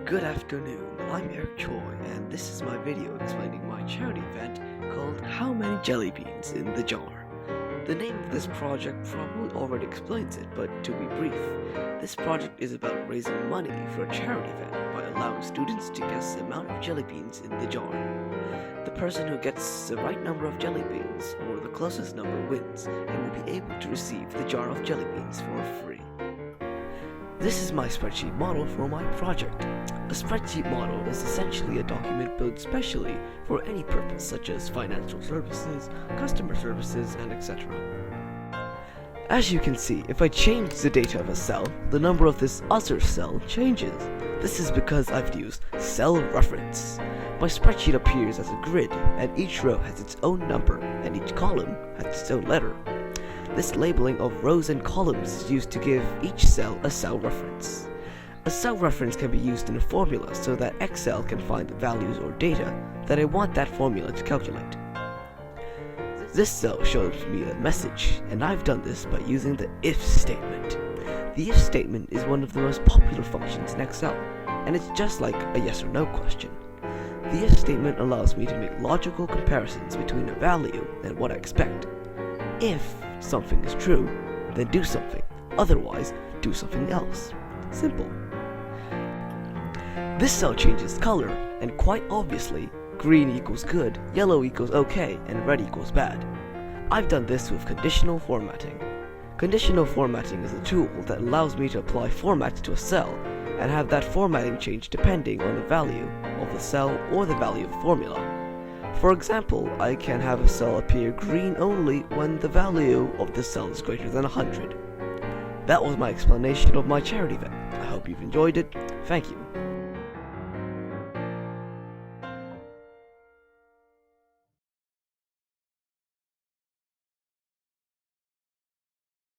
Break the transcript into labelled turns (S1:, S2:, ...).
S1: Good afternoon, I'm Eric Choi, and this is my video explaining my charity event called How Many Jelly Beans in the Jar? The name of this project probably already explains it, but to be brief, this project is about raising money for a charity event by allowing students to guess the amount of jelly beans in the jar. The person who gets the right number of jelly beans, or the closest number, wins, and will be able to receive the jar of jelly beans for free. This is my spreadsheet model for my project. A spreadsheet model is essentially a document built specially for any purpose such as financial services, customer services, and etc. As you can see, if I change the data of a cell, the number of this other cell changes. This is because I've used cell reference. My spreadsheet appears as a grid, and each row has its own number, and each column has its own letter. This labeling of rows and columns is used to give each cell a cell reference. A cell reference can be used in a formula so that Excel can find values or data that I want that formula to calculate. This cell shows me a message, and I've done this by using the if statement. The if statement is one of the most popular functions in Excel, and it's just like a yes or no question. The if statement allows me to make logical comparisons between a value and what I expect. If something is true, then do something. Otherwise, do something else. Simple. This cell changes color, and quite obviously, green equals good, yellow equals okay, and red equals bad. I've done this with conditional formatting. Conditional formatting is a tool that allows me to apply formats to a cell and have that formatting change depending on the value of the cell or the value of the formula. For example, I can have a cell appear green only when the value of the cell is greater than 100. That was my explanation of my charity event. I hope you've enjoyed it. Thank you.